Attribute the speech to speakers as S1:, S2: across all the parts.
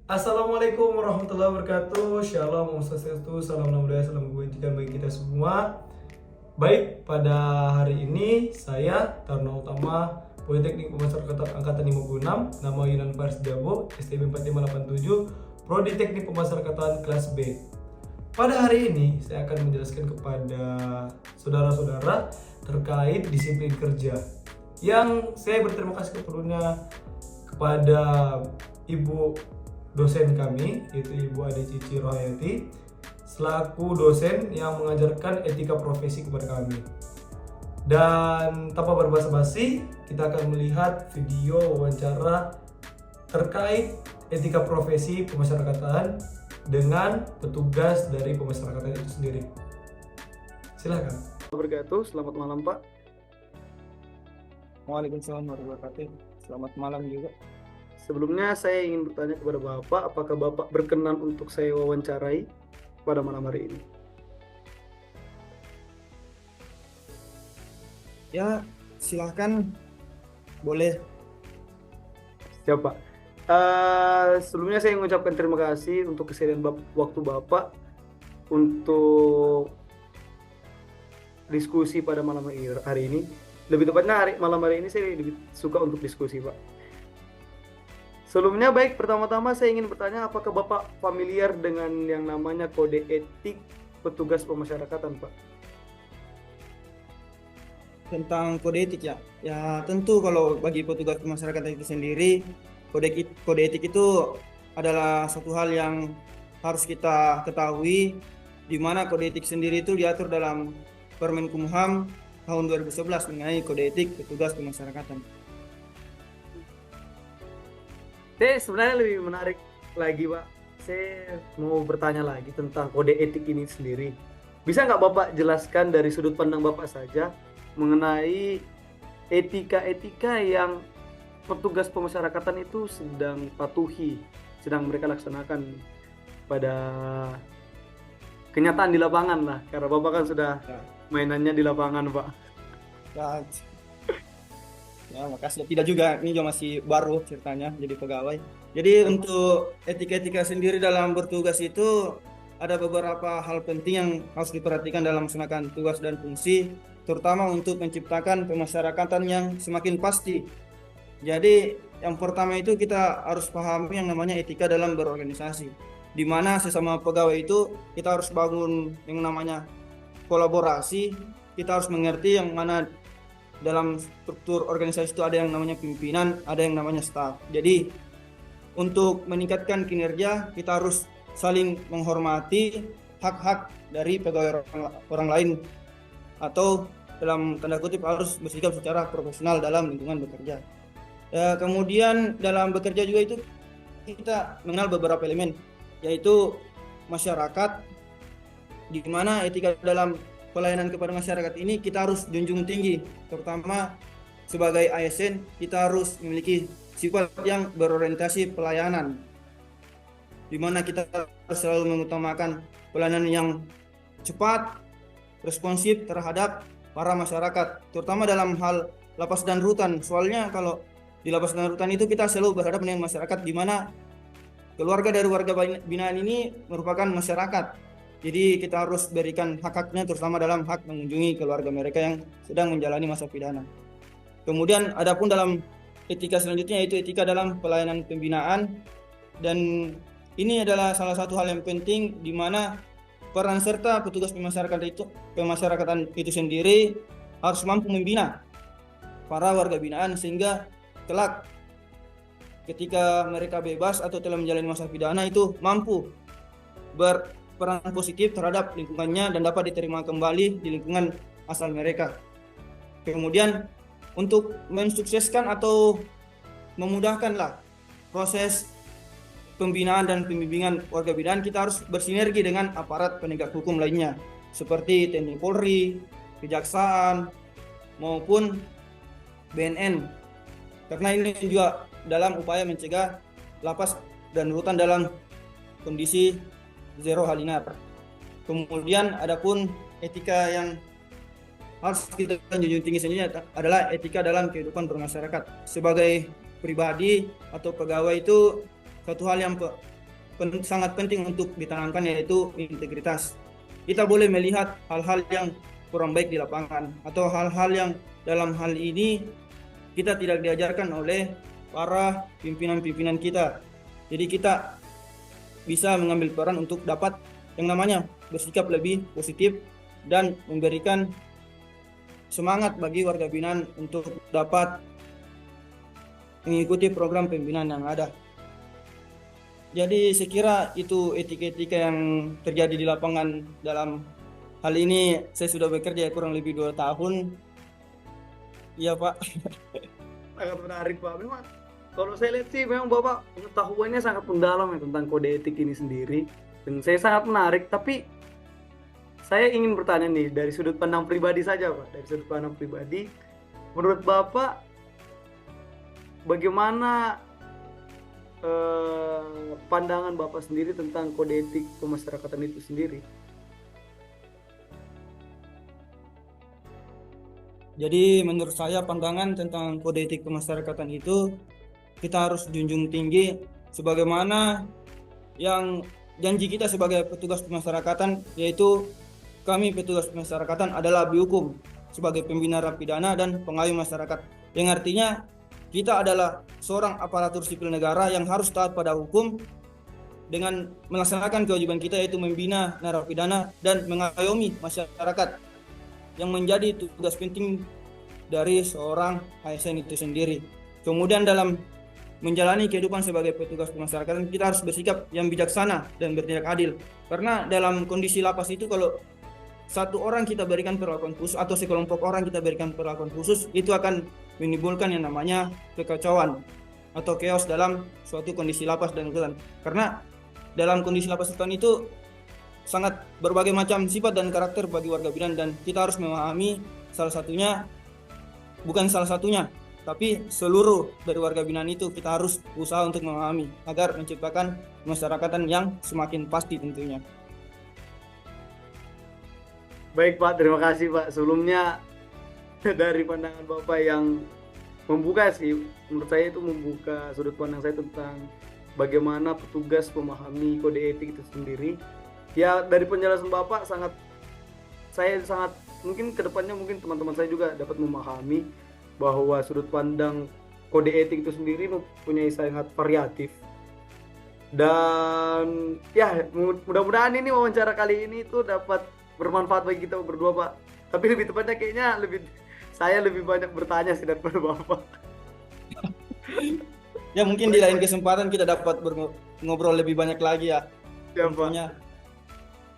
S1: Assalamualaikum warahmatullahi wabarakatuh. Shalom, Om Swastiastu, salam nama budaya, salam kebajikan bagi kita semua. Baik, pada hari ini saya Taruna Utama, Politeknik Pemasyarakatan Angkatan 56, nama Yunan Fars Jabo, STB 4587, Prodi Teknik Pemasyarakatan kelas B. Pada hari ini saya akan menjelaskan kepada saudara-saudara terkait disiplin kerja. Yang saya berterima kasih sebelumnya kepada Ibu dosen kami, yaitu Ibu Ade Cici Rohayati, selaku dosen yang mengajarkan etika profesi kepada kami. Dan tanpa berbasa-basi, kita akan melihat video wawancara terkait etika profesi pemasyarakatan dengan petugas dari pemasyarakatan itu sendiri. Silakan.
S2: Wabarakatuh. Selamat malam, Pak.
S3: Waalaikumsalam warahmatullahi wabarakatuh. Selamat malam juga.
S2: Sebelumnya saya ingin bertanya kepada Bapak, apakah Bapak berkenan untuk saya wawancarai pada malam hari ini?
S3: Ya, silahkan. Boleh.
S2: Siap, Pak. Sebelumnya saya mengucapkan terima kasih untuk kesediaan waktu Bapak untuk diskusi pada malam hari ini. Lebih tepatnya malam hari ini saya lebih suka untuk diskusi, Pak. Sebelumnya baik, pertama-tama saya ingin bertanya, apakah Bapak familiar dengan yang namanya kode etik petugas pemasyarakatan, Pak?
S3: Tentang kode etik ya. Ya, tentu kalau bagi petugas masyarakat itu sendiri, kode etik itu adalah satu hal yang harus kita ketahui, di mana kode etik sendiri itu diatur dalam Permenkumham tahun 2011 mengenai kode etik petugas pemasyarakatan.
S2: Saya sebenarnya lebih menarik lagi, Pak. Saya mau bertanya lagi tentang kode etik ini sendiri. Bisa nggak Bapak jelaskan dari sudut pandang Bapak saja mengenai etika-etika yang petugas pemasyarakatan itu sedang patuhi, sedang mereka laksanakan pada kenyataan di lapangan lah. Karena Bapak kan sudah mainannya di lapangan, Pak.
S3: Ya, makasih. Tidak juga, ini juga masih baru ceritanya jadi pegawai. Jadi untuk etika-etika sendiri dalam bertugas itu ada beberapa hal penting yang harus diperhatikan dalam melaksanakan tugas dan fungsi, terutama untuk menciptakan pemasyarakatan yang semakin pasti. Jadi yang pertama itu kita harus pahami yang namanya etika dalam berorganisasi, di mana sesama pegawai itu kita harus bangun yang namanya kolaborasi. Kita harus mengerti yang mana dalam struktur organisasi itu ada yang namanya pimpinan, ada yang namanya staf. Jadi untuk meningkatkan kinerja kita harus saling menghormati hak-hak dari pegawai orang lain, atau dalam tanda kutip harus bersikap secara profesional dalam lingkungan bekerja. Kemudian dalam bekerja juga itu kita mengenal beberapa elemen, yaitu masyarakat, di mana etika dalam pelayanan kepada masyarakat ini kita harus junjung tinggi, terutama sebagai ASN kita harus memiliki sifat yang berorientasi pelayanan, di mana kita harus selalu mengutamakan pelayanan yang cepat, responsif terhadap para masyarakat, terutama dalam hal lapas dan rutan. Soalnya kalau di lapas dan rutan itu kita selalu berhadapan dengan masyarakat, di mana keluarga dari warga binaan ini merupakan masyarakat. Jadi kita harus berikan hak-haknya, terutama dalam hak mengunjungi keluarga mereka yang sedang menjalani masa pidana. Kemudian adapun dalam etika selanjutnya yaitu etika dalam pelayanan pembinaan, dan ini adalah salah satu hal yang penting di mana peran serta petugas pemasyarakatan itu sendiri harus mampu membina para warga binaan sehingga kelak ketika mereka bebas atau telah menjalani masa pidana itu mampu berperan positif terhadap lingkungannya dan dapat diterima kembali di lingkungan asal mereka. Kemudian untuk mensukseskan atau memudahkanlah proses pembinaan dan pembimbingan warga binaan, kita harus bersinergi dengan aparat penegak hukum lainnya seperti TNI Polri, Kejaksaan maupun BNN, karena ini juga dalam upaya mencegah lapas dan rutan dalam kondisi zero halinar. Kemudian adapun etika yang harus kita junjung tinggi selanjutnya adalah etika dalam kehidupan bermasyarakat. Sebagai pribadi atau pegawai itu satu hal yang sangat penting untuk ditanamkan, yaitu integritas. Kita boleh melihat hal-hal yang kurang baik di lapangan atau hal-hal yang dalam hal ini kita tidak diajarkan oleh para pimpinan-pimpinan kita. Jadi kita bisa mengambil peran untuk dapat yang namanya bersikap lebih positif dan memberikan semangat bagi warga binaan untuk dapat mengikuti program pembinaan yang ada. Jadi saya kira itu etika-etika yang terjadi di lapangan. Dalam hal ini saya sudah bekerja kurang lebih 2 tahun. Iya Pak.
S2: Sangat menarik Pak. Memang kalau saya lihat sih memang Bapak pengetahuannya sangat mendalam ya tentang kode etik ini sendiri. Dan saya sangat menarik, tapi saya ingin bertanya nih dari sudut pandang pribadi saja Pak. Dari sudut pandang pribadi, menurut Bapak bagaimana pandangan Bapak sendiri tentang kode etik pemasyarakatan itu sendiri?
S3: Jadi menurut saya pandangan tentang kode etik pemasyarakatan itu kita harus junjung tinggi sebagaimana yang janji kita sebagai petugas pemasyarakatan, yaitu kami petugas pemasyarakatan adalah abdi hukum sebagai pembina narapidana dan pengayuh masyarakat, yang artinya kita adalah seorang aparatur sipil negara yang harus taat pada hukum dengan melaksanakan kewajiban kita, yaitu membina narapidana dan mengayomi masyarakat, yang menjadi tugas penting dari seorang ASN itu sendiri. Kemudian dalam menjalani kehidupan sebagai petugas pemasyarakatan, kita harus bersikap yang bijaksana dan bertindak adil. Karena dalam kondisi lapas itu, kalau satu orang kita berikan perlakuan khusus atau sekelompok orang kita berikan perlakuan khusus, itu akan menimbulkan yang namanya kekacauan atau chaos dalam suatu kondisi lapas dan rutan. Karena dalam kondisi lapas rutan itu sangat berbagai macam sifat dan karakter bagi warga binaan, dan kita harus memahami bukan salah satunya, tapi seluruh dari warga binaan itu kita harus usaha untuk memahami agar menciptakan masyarakatan yang semakin pasti tentunya.
S2: Baik Pak, terima kasih Pak. Sebelumnya dari pandangan Bapak yang membuka sih, menurut saya itu membuka sudut pandang saya tentang bagaimana petugas memahami kode etik itu sendiri. Ya dari penjelasan Bapak saya sangat mungkin kedepannya mungkin teman-teman saya juga dapat memahami bahwa sudut pandang kode etik itu sendiri mempunyai sangat variatif. Dan ya mudah-mudahan ini wawancara kali ini itu dapat bermanfaat bagi kita berdua Pak. Tapi lebih tepatnya kayaknya saya lebih banyak bertanya sih daripada Bapak.
S3: Ya mungkin di lain kesempatan kita dapat ngobrol lebih banyak lagi ya.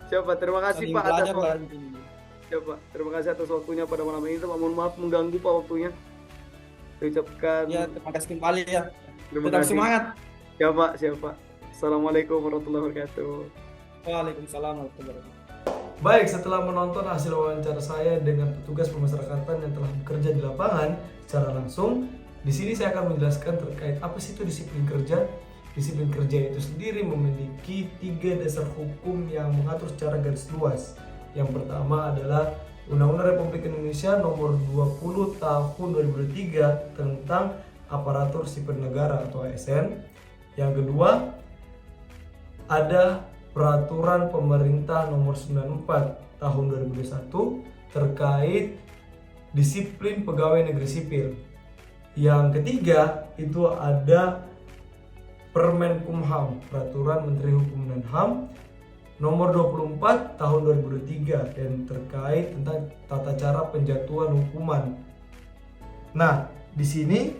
S2: Siapa? Terima kasih Pak atas
S3: waktunya.
S2: Siapa? Terima kasih atas waktunya pada malam ini Pak. Mohon maaf mengganggu Pak waktunya. Saya ucapkan
S3: ya terima kasih kembali ya.
S2: Tetap
S3: semangat.
S2: Siapa? Assalamualaikum warahmatullahi wabarakatuh.
S3: Waalaikumsalam warahmatullahi wabarakatuh.
S1: Baik, setelah menonton hasil wawancara saya dengan petugas pemasyarakatan yang telah bekerja di lapangan secara langsung, di sini saya akan menjelaskan terkait apa sih itu disiplin kerja. Disiplin kerja itu sendiri memiliki 3 dasar hukum yang mengatur secara garis luas. Yang pertama adalah Undang-Undang Republik Indonesia Nomor 20 Tahun 2003 tentang Aparatur Sipil Negara atau ASN. Yang kedua ada Peraturan Pemerintah Nomor 94 Tahun 2021 terkait disiplin pegawai negeri sipil. Yang ketiga itu ada Permenkumham, Peraturan Menteri Hukum dan HAM Nomor 24 Tahun 2003 dan terkait tentang tata cara penjatuhan hukuman. Nah, di sini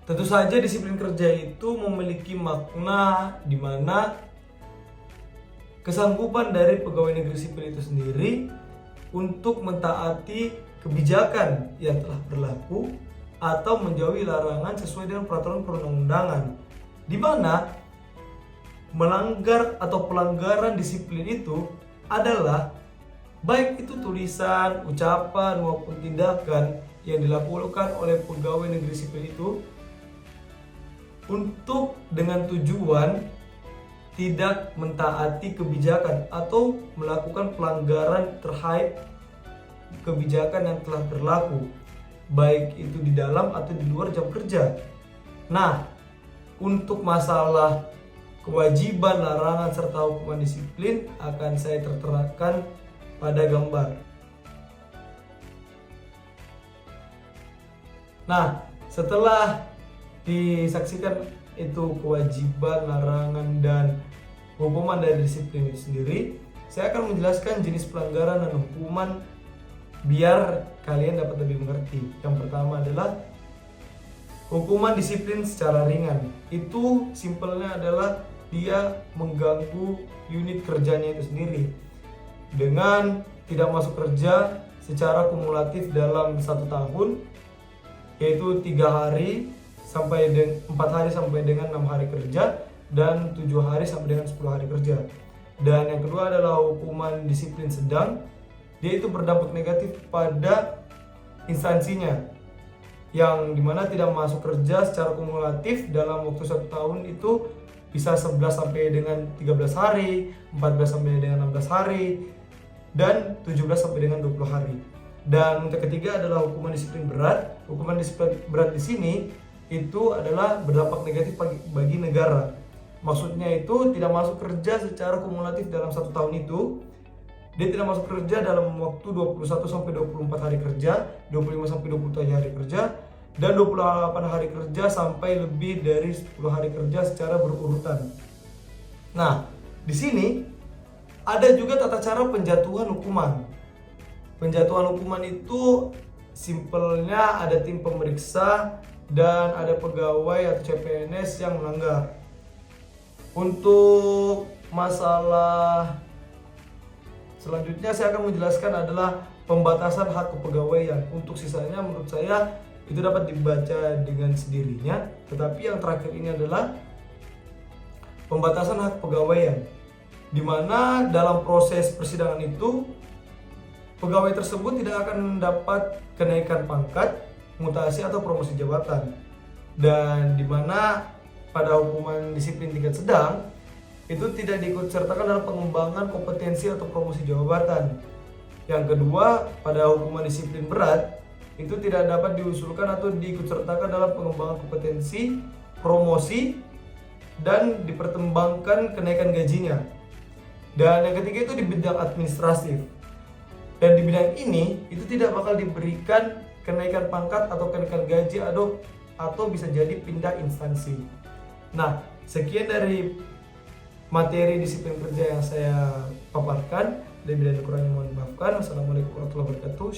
S1: tentu saja disiplin kerja itu memiliki makna di mana kesanggupan dari pegawai negeri sipil itu sendiri untuk mentaati kebijakan yang telah berlaku atau menjauhi larangan sesuai dengan peraturan perundang-undangan, di mana melanggar atau pelanggaran disiplin itu adalah baik itu tulisan, ucapan maupun tindakan yang dilakukan oleh pegawai negeri sipil itu untuk dengan tujuan tidak mentaati kebijakan atau melakukan pelanggaran terkait kebijakan yang telah berlaku, baik itu di dalam atau di luar jam kerja. Nah, untuk masalah kewajiban, larangan, serta hukuman disiplin akan saya terterakan pada gambar. Nah, setelah disaksikan itu kewajiban, larangan, dan hukuman dari disiplin itu sendiri, saya akan menjelaskan jenis pelanggaran dan hukuman biar kalian dapat lebih mengerti. Yang pertama adalah hukuman disiplin secara ringan. Itu simpelnya adalah dia mengganggu unit kerjanya itu sendiri dengan tidak masuk kerja secara kumulatif dalam 1 tahun, yaitu 3 hari sampai 4 hari sampai dengan 6 hari kerja, dan 7 hari sampai dengan 10 hari kerja. Dan yang kedua adalah hukuman disiplin sedang. Dia itu berdampak negatif pada instansinya, yang dimana tidak masuk kerja secara kumulatif dalam waktu 1 tahun itu bisa 11 sampai dengan 13 hari, 14 sampai dengan 16 hari, dan 17 sampai dengan 20 hari. Dan yang ketiga adalah hukuman disiplin berat. Hukuman disiplin berat di sini itu adalah berdampak negatif bagi negara. Maksudnya itu tidak masuk kerja secara kumulatif dalam 1 tahun itu. Dia tidak masuk kerja dalam waktu 21 sampai 24 hari kerja, 25 sampai 27 hari kerja, dan 28 hari kerja sampai lebih dari 10 hari kerja secara berurutan. Nah, di sini ada juga tata cara penjatuhan hukuman. Penjatuhan hukuman itu simpelnya ada tim pemeriksa dan ada pegawai atau CPNS yang melanggar. Untuk masalah selanjutnya saya akan menjelaskan adalah pembatasan hak kepegawaian. Untuk sisanya menurut saya itu dapat dibaca dengan sendirinya, tetapi yang terakhir ini adalah pembatasan hak kepegawaian, di mana dalam proses persidangan itu pegawai tersebut tidak akan mendapat kenaikan pangkat, mutasi, atau promosi jabatan. Dan di mana pada hukuman disiplin tingkat sedang itu tidak diikut sertakan dalam pengembangan kompetensi atau promosi jabatan. Yang kedua, pada hukuman disiplin berat itu tidak dapat diusulkan atau diikutsertakan dalam pengembangan kompetensi, promosi, dan dipertimbangkan kenaikan gajinya. Dan yang ketiga itu di bidang administratif. Dan di bidang ini itu tidak bakal diberikan kenaikan pangkat atau kenaikan gaji atau bisa jadi pindah instansi. Nah, sekian dari materi disiplin kerja yang saya paparkan. Lebih dan kurangnya mohon dimaafkan. Wassalamualaikum warahmatullahi wabarakatuh.